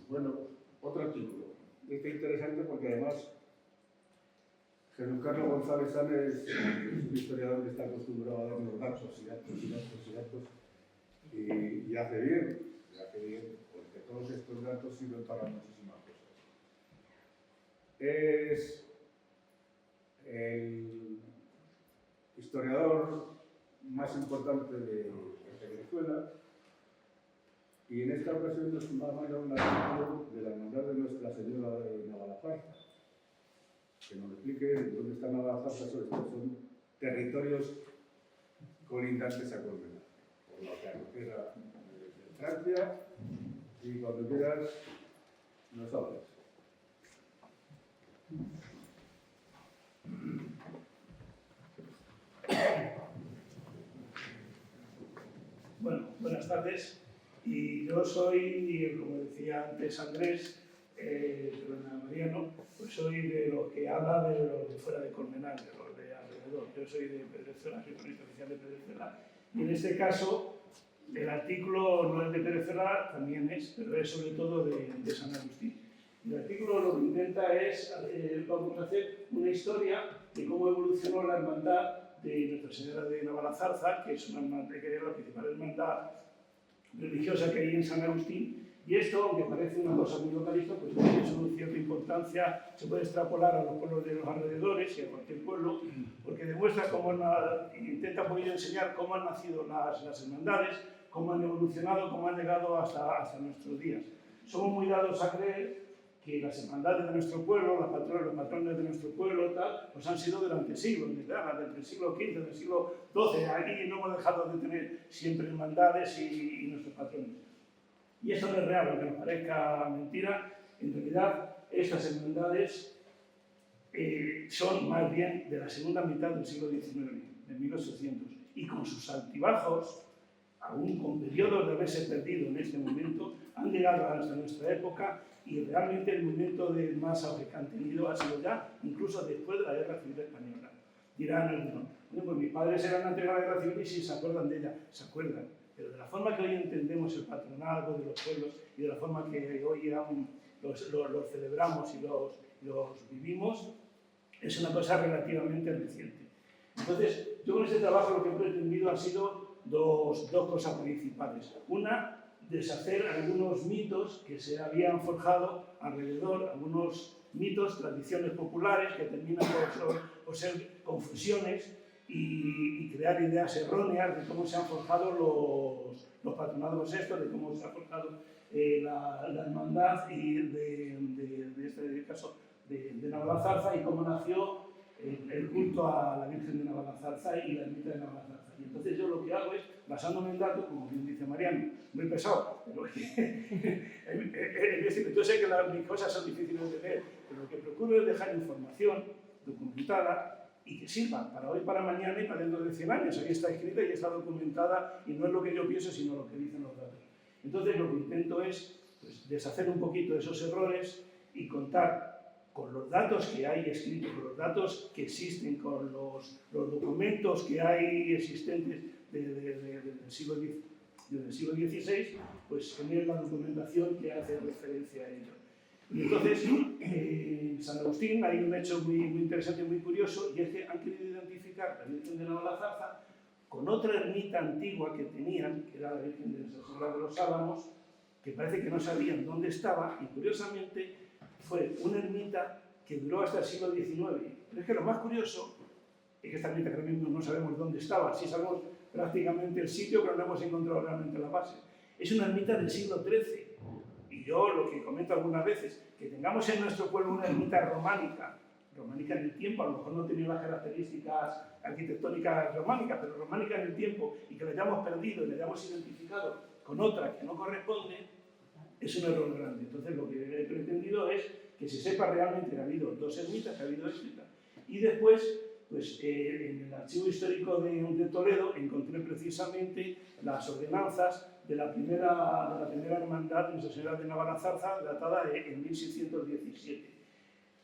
Bueno, otro artículo. Este es interesante porque además Jesús Carlos González Sáenz es un historiador que está acostumbrado a darnos datos y datos. Y hace bien, porque todos estos datos sirven para muchísimas cosas. Es el historiador más importante de Venezuela, y en esta ocasión nos va a mandar un artículo de la Hermandad de Nuestra Señora de Navalafarza, que nos explique dónde está Navalafarza. Son territorios colindantes a Colmenar, por la carretera de Francia, y cuando quieras nos hablas. Bueno, buenas tardes. Y yo soy, como decía antes Andrés, Mariano, pues soy de los que habla de los de fuera de Colmenar, de los de alrededor. Yo soy de Pedrezuela, soy cronista oficial de Pedrezuela. Y en este caso, el artículo no es de Pedrezuela, también es, pero es sobre todo de San Agustín. Y el artículo lo que intenta es, vamos a hacer una historia de cómo evolucionó la hermandad de Nuestra Señora de Navalafarza, que es una hermandad, que es la principal hermandad religiosa que hay en San Agustín. Y esto, aunque parece una cosa muy localista, pues tiene una cierta importancia, se puede extrapolar a los pueblos de los alrededores y a cualquier pueblo, porque demuestra cómo intenta poder enseñar cómo han nacido las hermandades, cómo han evolucionado, cómo han llegado hasta nuestros días. Somos muy dados a creer que las hermandades de nuestro pueblo, los patrones de nuestro pueblo, pues han sido durante siglos, desde el siglo XV, del siglo XII, aquí no hemos dejado de tener siempre hermandades y nuestros patrones. Y esto no es real, aunque nos parezca mentira. En realidad, estas hermandades son más bien de la segunda mitad del siglo XIX, de 1800, y con sus altibajos, aún con periodos de haberse perdido en este momento, han llegado hasta nuestra época, y realmente el momento de más auge que han tenido ha sido ya incluso después de la Guerra Civil Española. Dirán algunos, bueno, pues mis padres eran antes de la Guerra Civil y si se acuerdan de ella, se acuerdan. pero de la forma que hoy entendemos el patronazgo de los pueblos y de la forma que hoy aún los celebramos y los vivimos, es una cosa relativamente reciente. Entonces, yo con este trabajo lo que he pretendido han sido dos cosas principales. Una, deshacer algunos mitos que se habían forjado alrededor, algunos mitos, tradiciones populares que terminan por ser confusiones y crear ideas erróneas de cómo se han forjado los patronazgos estos, de cómo se ha forjado la hermandad y de este caso de Navarazarza y cómo nació el culto a la Virgen de Navarazarza y la ermita de Navarazarza. Y entonces yo lo que hago es, basándome en datos, como bien dice Mariano, muy pesado, pero yo sé que mis cosas son difíciles de leer, pero lo que procuro es dejar información documentada y que sirva para hoy, para mañana y para dentro de 100 años. Ahí está escrita y está documentada y no es lo que yo pienso, sino lo que dicen los datos. Entonces lo que intento es pues, deshacer un poquito de esos errores y contar con los datos que hay escritos, con los datos que existen, con los documentos que hay existentes del siglo XVI, pues tener la documentación que hace referencia a ello. Y entonces, en San Agustín hay un hecho muy interesante y muy curioso, y es que han querido identificar la Virgen de Navarazarza con otra ermita antigua que tenían, que era la Virgen de Nuestra Señora de los Álamos, que parece que no sabían dónde estaba, y curiosamente fue una ermita que duró hasta el siglo XIX. Pero es que lo más curioso es que esta ermita que ahora mismo no sabemos dónde estaba, sí sabemos prácticamente el sitio, pero no hemos encontrado realmente la base. Es una ermita del siglo XIII. Y yo lo que comento algunas veces, que tengamos en nuestro pueblo una ermita románica en el tiempo, a lo mejor no tenía las características arquitectónicas románicas, pero románica en el tiempo, y que la hayamos perdido y la hayamos identificado con otra que no corresponde, es un error grande. Entonces lo que he pretendido es que se sepa realmente que ha habido dos ermitas, que ha habido éxito. Y después, pues en el archivo histórico de Toledo encontré precisamente las ordenanzas de la primera hermandad de Nuestra Señora de Navarazarza, datada en 1617.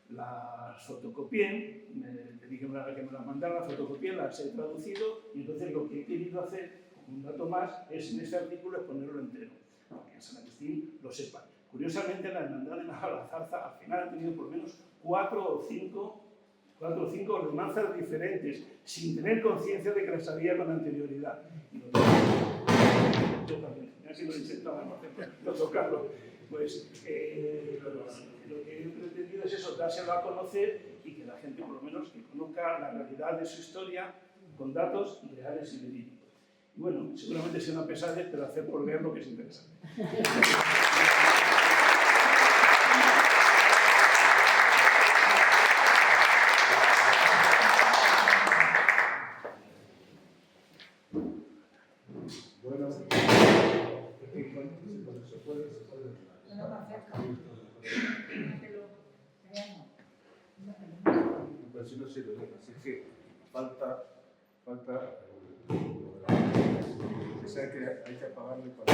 Las fotocopié, le dije que me las mandara, las fotocopié, las he traducido, y entonces lo que he querido hacer, como un dato más, es en este artículo exponerlo entero, para que en San Agustín lo sepan. Curiosamente, la hermandad de Navarazarza al final ha tenido por lo menos 4 o 5 ordenanzas diferentes, sin tener conciencia de que las había con anterioridad. Y yo también, así lo intentaba no tocarlo. Pues lo que he pretendido es eso, dárselo a conocer y que la gente por lo menos que conozca la realidad de su historia con datos reales y verídicos. Y bueno, seguramente sea una pesadez, pero hacer por leer lo que es interesante. Pues si no sirve, así que falta que sea que hay que apagarle para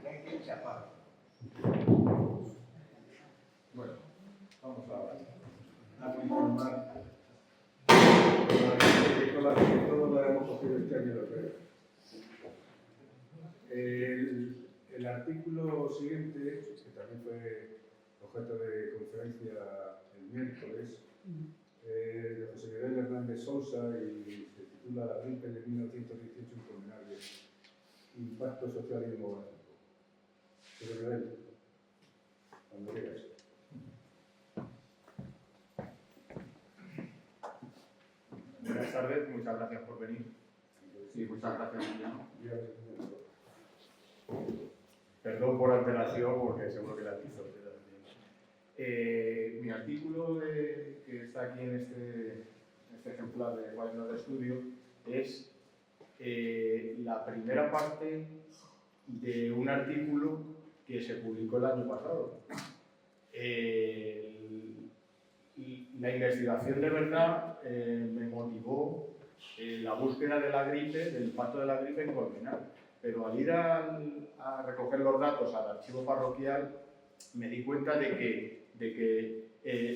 hay que se apaga. Bueno, vamos a informar con la que todo lo hemos cogido este año lo creo. El artículo siguiente, que también fue objeto de conferencia el miércoles, de José Miguel Hernández Sousa, y se titula La gripe de 1918 en Colmenares, impacto social y demográfico. José Miguel, cuando quieras. Buenas tardes, muchas gracias por venir. Sí, muchas gracias, Emiliano. Perdón por antelación, porque seguro que la has visto. Mi artículo que está aquí en este ejemplar de cuaderno de estudio es la primera parte de un artículo que se publicó el año pasado. La investigación de verdad me motivó la búsqueda de la gripe, del impacto de la gripe en Colmenar. Pero al ir a recoger los datos al archivo parroquial, me di cuenta de que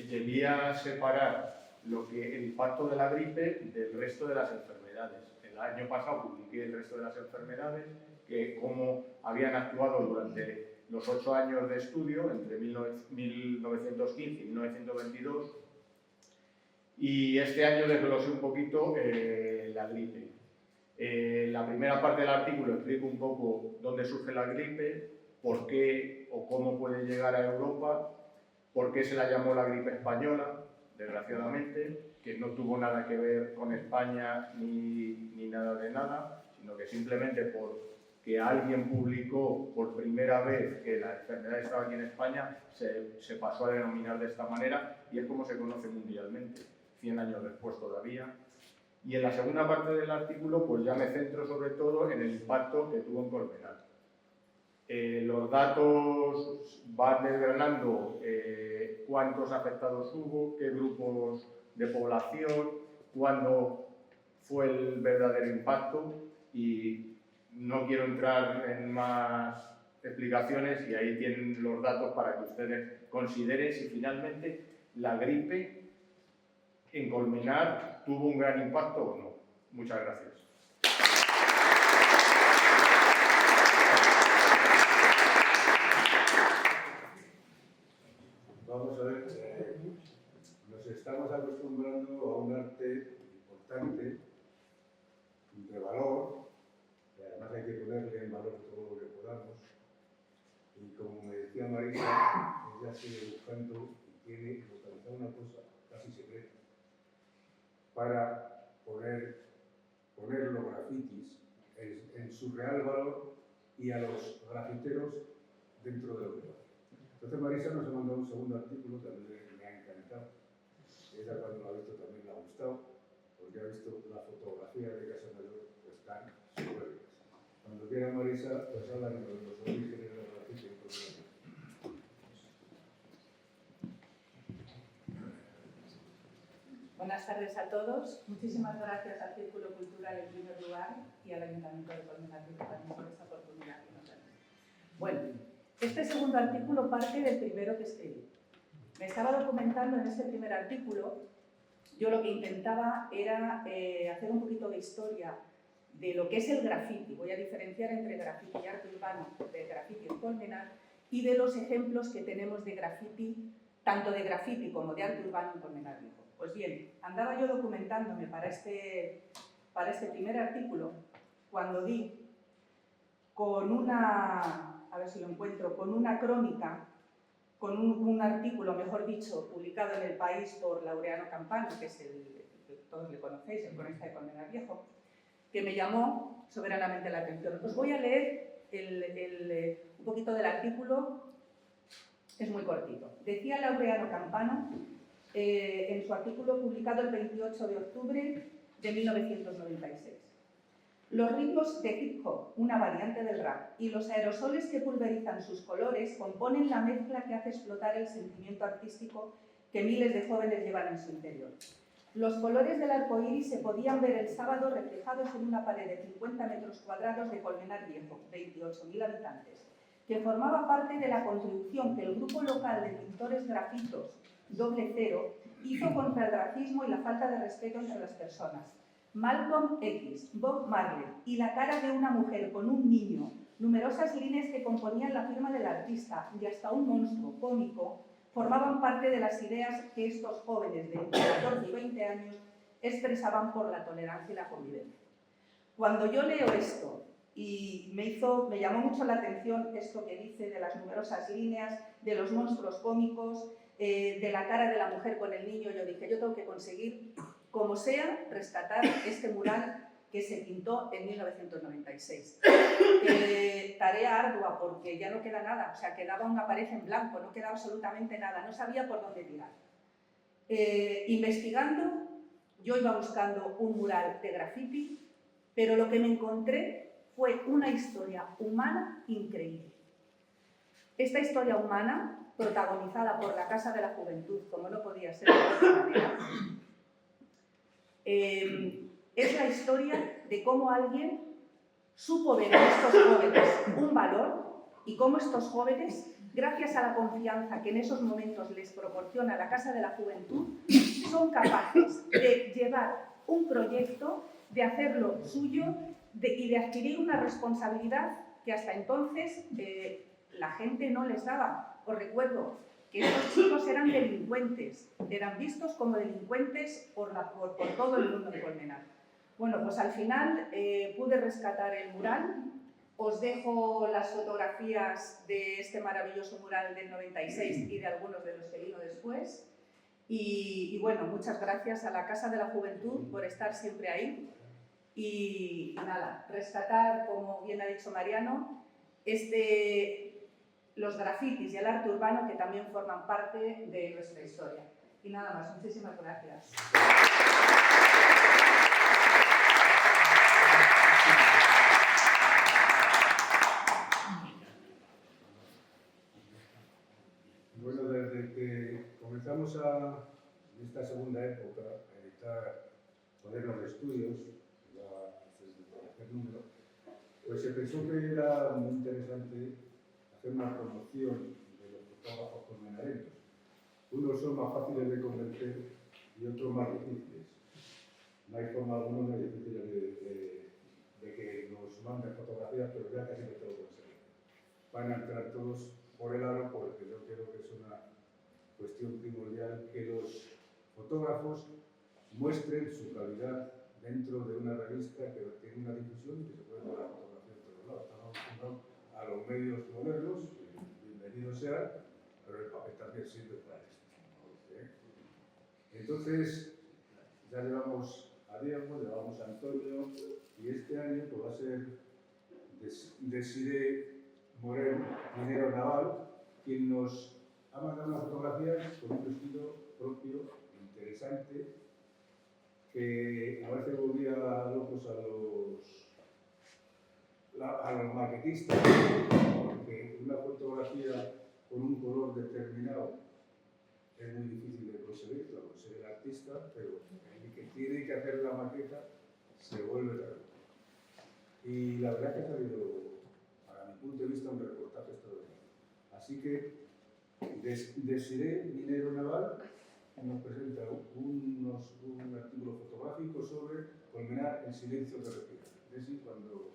debía separar el impacto de la gripe del resto de las enfermedades. El año pasado publiqué el resto de las enfermedades, que cómo habían actuado durante los 8 años de estudio, entre 1915 y 1922, y este año desglosé un poquito la gripe. La primera parte del artículo explico un poco dónde surge la gripe, por qué o cómo puede llegar a Europa, por qué se la llamó la gripe española, desgraciadamente, que no tuvo nada que ver con España ni nada de nada, sino que simplemente porque alguien publicó por primera vez que la enfermedad estaba aquí en España, se pasó a denominar de esta manera y es como se conoce mundialmente, 100 años después todavía. Y en la segunda parte del artículo pues ya me centro sobre todo en el impacto que tuvo en Colmenar. Los datos van desgranando cuántos afectados hubo, qué grupos de población, cuándo fue el verdadero impacto, y no quiero entrar en más explicaciones, y ahí tienen los datos para que ustedes consideren si finalmente la gripe en Colmenar tuvo un gran impacto o no. Muchas gracias. Vamos a ver, nos estamos acostumbrando a un arte importante, de valor, y además hay que ponerle en valor todo lo que podamos. Y como me decía Marisa, ella sigue buscando y tiene localizada una cosa casi secreta para poner los grafitis en su real valor y a los grafiteros dentro de lo que va. Entonces Marisa nos ha mandado un segundo artículo que a mí me ha encantado. Ella cuando lo ha visto también le ha gustado, porque ha visto la fotografía de Casa Mayor, pues están soberbias. Cuando quiera Marisa, pues hablan de los orígenes de los grafitis. Buenas tardes a todos. Muchísimas gracias al Círculo Cultural en primer lugar y al Ayuntamiento de Colmenar también por esta oportunidad que nos dan. Bueno, este segundo artículo parte del primero que escribí. Me estaba documentando en este primer artículo. Yo lo que intentaba era hacer un poquito de historia de lo que es el graffiti. Voy a diferenciar entre graffiti y arte urbano, de graffiti en Colmenar, y de los ejemplos que tenemos de graffiti, tanto de graffiti como de arte urbano en Colmenar Viejo. Pues bien, andaba yo documentándome para este primer artículo cuando di con una, a ver si lo encuentro, con una crónica, con un artículo, mejor dicho, publicado en El País por Laureano Campano, que es todos le conocéis, el cronista de Colmenar Viejo, que me llamó soberanamente la atención. Os voy a leer un poquito del artículo, es muy cortito. Decía Laureano Campano, en su artículo publicado el 28 de octubre de 1996. Los ritmos de hip hop, una variante del rap, y los aerosoles que pulverizan sus colores componen la mezcla que hace explotar el sentimiento artístico que miles de jóvenes llevan en su interior. Los colores del arco iris se podían ver el sábado reflejados en una pared de 50 metros cuadrados de Colmenar Viejo, 28.000 habitantes, que formaba parte de la contribución que el grupo local de pintores grafitos Doble Cero hizo contra el racismo y la falta de respeto entre las personas. Malcolm X, Bob Marley y la cara de una mujer con un niño, numerosas líneas que componían la firma del artista y hasta un monstruo cómico formaban parte de las ideas que estos jóvenes de entre 14 y 20 años expresaban por la tolerancia y la convivencia. Cuando yo leo esto, y me llamó mucho la atención esto que dice de las numerosas líneas, de los monstruos cómicos, de la cara de la mujer con el niño, yo dije, yo tengo que conseguir, como sea, rescatar este mural que se pintó en 1996. Tarea ardua, porque ya no queda nada, o sea, quedaba una pared en blanco, no quedaba absolutamente nada, no sabía por dónde tirar. Investigando, yo iba buscando un mural de graffiti, pero lo que me encontré fue una historia humana increíble. Esta historia humana, protagonizada por la Casa de la Juventud, como no podía ser de otra manera, es la historia de cómo alguien supo ver en estos jóvenes un valor y cómo estos jóvenes, gracias a la confianza que en esos momentos les proporciona la Casa de la Juventud, son capaces de llevar un proyecto, de hacerlo suyo y de adquirir una responsabilidad que hasta entonces la gente no les daba. Os recuerdo que estos chicos eran delincuentes, eran vistos como delincuentes por todo el mundo de Colmenar. Bueno, pues al final pude rescatar el mural. Os dejo las fotografías de este maravilloso mural del 96 y de algunos de los que vino después. Y bueno, muchas gracias a la Casa de la Juventud por estar siempre ahí. Y nada, rescatar, como bien ha dicho Mariano, los grafitis y el arte urbano que también forman parte de nuestra historia. Y nada más, muchísimas gracias. Bueno, desde que comenzamos en esta segunda época a editar cuadernos de estudios, desde el tercer número, pues se pensó que era muy interesante hacer una promoción de los fotógrafos colmenareños. Unos son más fáciles de convencer y otros más difíciles. No hay forma alguna de difícil de que nos manden fotografías, pero ya casi que todo conseguir. Van a entrar todos por el aro, porque yo creo que es una cuestión primordial que los fotógrafos muestren su calidad dentro de una revista que tiene una difusión y que se puede ver la fotografía en todos lados. Estamos acostumbrados a los medios modernos, bienvenidos sean, pero el papel también sirve para esto. Entonces, ya llevamos a Diego, llevamos a Antonio, y este año pues, va a ser Desiré Moreno, minero naval, quien nos ha mandado unas fotografías con un vestido propio, interesante, que a veces volvía locos a los maquetistas, porque una fotografía con un color determinado es muy difícil de conseguir, lo consigue el artista, pero el que tiene que hacer la maqueta se vuelve raro. Y la verdad que ha salido, para mi punto de vista, un reportaje extraordinario. Así que Desiré Minero Naval nos presenta un artículo fotográfico sobre Colmenar en silencio de respirar. Desi, cuando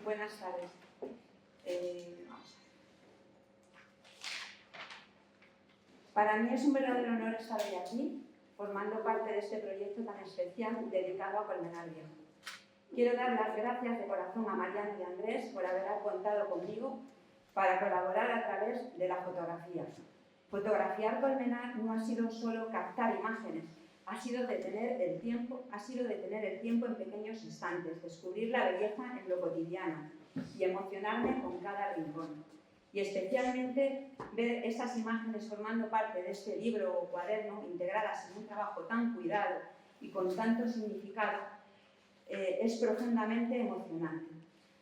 Buenas tardes. Para mí es un verdadero honor estar hoy aquí, formando parte de este proyecto tan especial dedicado a Colmenar Viejo. Quiero dar las gracias de corazón a Mariano y a Andrés por haber contado conmigo para colaborar a través de la fotografía. Fotografiar Colmenar no ha sido solo captar imágenes, ha sido detener el tiempo en pequeños instantes, descubrir la belleza en lo cotidiano y emocionarme con cada rincón. Y especialmente ver esas imágenes formando parte de este libro o cuaderno, integradas en un trabajo tan cuidado y con tanto significado, es profundamente emocionante.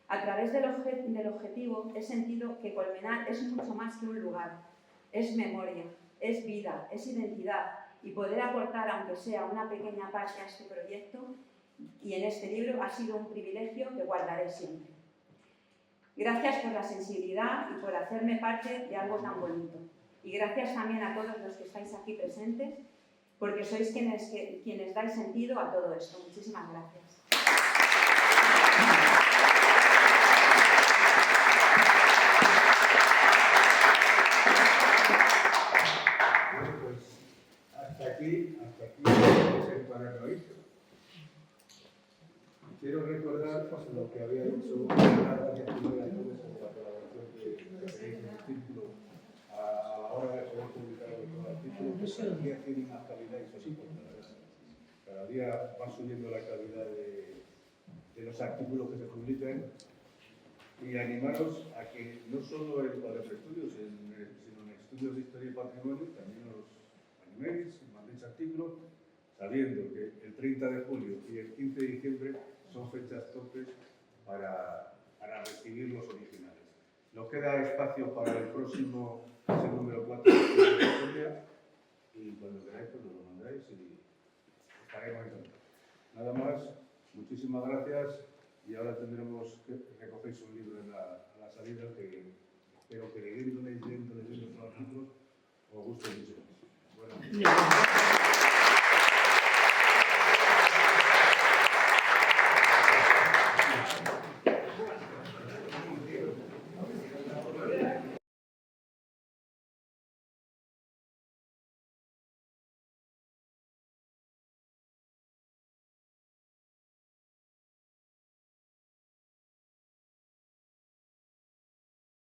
A través del objetivo he sentido que Colmenar es mucho más que un lugar, es memoria, es vida, es identidad, y poder aportar, aunque sea una pequeña parte a este proyecto y en este libro, ha sido un privilegio que guardaré siempre. Gracias por la sensibilidad y por hacerme parte de algo tan bonito. Y gracias también a todos los que estáis aquí presentes, porque sois quienes dais sentido a todo esto. Muchísimas gracias. bueno, pues hasta aquí es el cuaderno hecho. Quiero recordar pues, lo que había dicho gracias primero a todos por la colaboración que tenéis en el círculo a la hora de poder publicar el artículo, que cada día tiene más calidad y eso es importante. Cada día va subiendo la calidad de los artículos que se publican y animaros a que no solo en cuadernos de estudios, sino en estudios de historia y patrimonio, también os animéis, mandéis artículos, sabiendo que el 30 de julio y el 15 de diciembre son fechas topes para recibir los originales. Nos queda espacio para el próximo, es el número 4 de la historia, y cuando queráis pues nos lo mandáis y estaremos encantados. Nada más, muchísimas gracias y ahora tendremos que recoger un libro a la salida que espero que leyendo todos los artículos os guste mucho. Bueno.